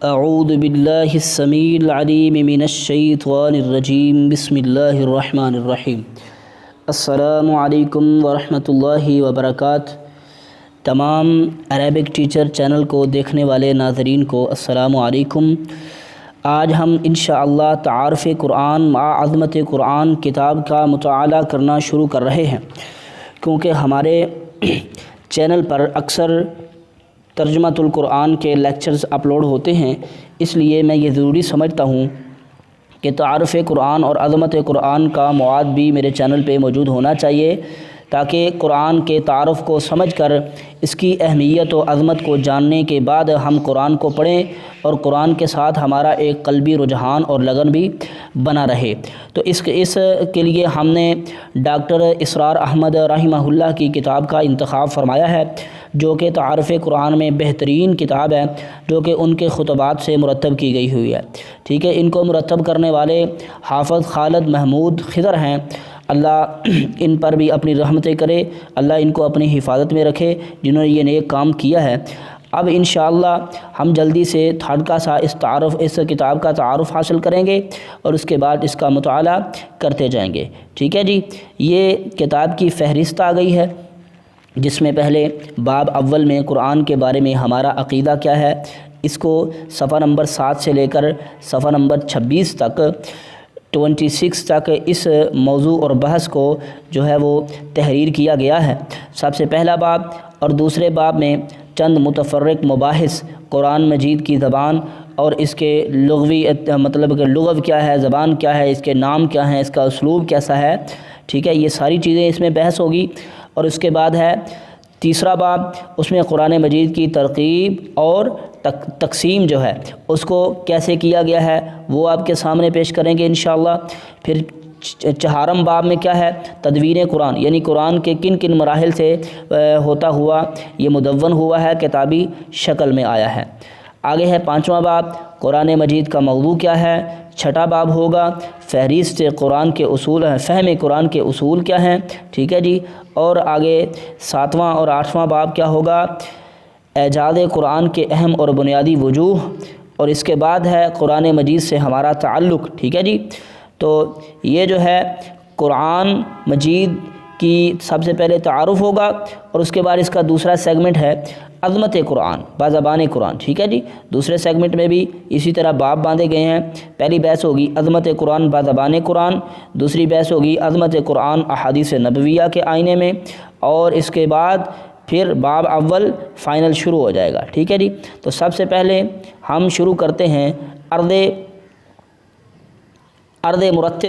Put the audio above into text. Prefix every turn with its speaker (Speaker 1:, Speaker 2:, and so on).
Speaker 1: اعوذ باللہ السمیع العلیم من الشیطان الرجیم بسم اللہ الرحمن الرحیم۔ السلام علیکم ورحمۃ اللہ وبرکاتہ۔ تمام عربک ٹیچر چینل کو دیکھنے والے ناظرین کو السلام علیکم۔ آج ہم انشاءاللہ تعارف قرآن مع عظمت قرآن کتاب کا مطالعہ کرنا شروع کر رہے ہیں، کیونکہ ہمارے چینل پر اکثر ترجمۃ القرآن کے لیکچرز اپلوڈ ہوتے ہیں، اس لیے میں یہ ضروری سمجھتا ہوں کہ تعارف قرآن اور عظمت قرآن کا مواد بھی میرے چینل پہ موجود ہونا چاہیے، تاکہ قرآن کے تعارف کو سمجھ کر اس کی اہمیت و عظمت کو جاننے کے بعد ہم قرآن کو پڑھیں اور قرآن کے ساتھ ہمارا ایک قلبی رجحان اور لگن بھی بنا رہے۔ تو اس کے لیے ہم نے ڈاکٹر اسرار احمد رحمہ اللہ کی کتاب کا انتخاب فرمایا ہے، جو کہ تعارف قرآن میں بہترین کتاب ہے، جو کہ ان کے خطبات سے مرتب کی گئی ہوئی ہے۔ ٹھیک ہے، ان کو مرتب کرنے والے حافظ خالد محمود خضر ہیں، اللہ ان پر بھی اپنی رحمتیں کرے، اللہ ان کو اپنی حفاظت میں رکھے جنہوں نے یہ نیک کام کیا ہے۔ اب انشاءاللہ ہم جلدی سے ہلکا سا اس کتاب کا تعارف حاصل کریں گے اور اس کے بعد اس کا مطالعہ کرتے جائیں گے۔ ٹھیک ہے جی، یہ کتاب کی فہرست آ گئی ہے، جس میں پہلے باب اول میں قرآن کے بارے میں ہمارا عقیدہ کیا ہے، اس کو صفحہ نمبر 7 سے لے کر صفحہ نمبر 26 تک 26 تک اس موضوع اور بحث کو جو ہے وہ تحریر کیا گیا ہے۔ سب سے پہلا باب اور دوسرے باب میں چند متفرق مباحث قرآن مجید کی زبان اور اس کے لغوی مطلب کہ لغو کیا ہے، زبان کیا ہے، اس کے نام کیا ہیں، اس کا اسلوب کیسا ہے، ٹھیک ہے، یہ ساری چیزیں اس میں بحث ہوگی۔ اور اس کے بعد ہے تیسرا باب، اس میں قرآن مجید کی ترتیب اور تقسیم جو ہے اس کو کیسے کیا گیا ہے وہ آپ کے سامنے پیش کریں گے انشاءاللہ۔ پھر چہارم باب میں کیا ہے، تدوین قرآن، یعنی قرآن کے کن کن مراحل سے ہوتا ہوا یہ مدون ہوا ہے، کتابی شکل میں آیا ہے۔ آگے ہے پانچواں باب، قرآن مجید کا موضوع کیا ہے۔ چھٹا باب ہوگا فہرست قرآن کے اصول ہیں، فہم قرآن کے اصول کیا ہیں، ٹھیک ہے جی۔ اور آگے ساتواں اور آٹھواں باب کیا ہوگا، اعجاز قرآن کے اہم اور بنیادی وجوہ، اور اس کے بعد ہے قرآن مجید سے ہمارا تعلق، ٹھیک ہے جی۔ تو یہ جو ہے قرآن مجید کی سب سے پہلے تعارف ہوگا، اور اس کے بعد اس کا دوسرا سیگمنٹ ہے عظمت قرآن بازبان قرآن، ٹھیک ہے جی۔ دوسرے سیگمنٹ میں بھی اسی طرح باب باندھے گئے ہیں۔ پہلی بحث ہوگی عظمت قرآن بازبان قرآن، دوسری بحث ہوگی عظمت قرآن احادیث نبویہ کے آئینے میں، اور اس کے بعد پھر باب اول فائنل شروع ہو جائے گا، ٹھیک ہے جی۔ تو سب سے پہلے ہم شروع کرتے ہیں عرض مرتب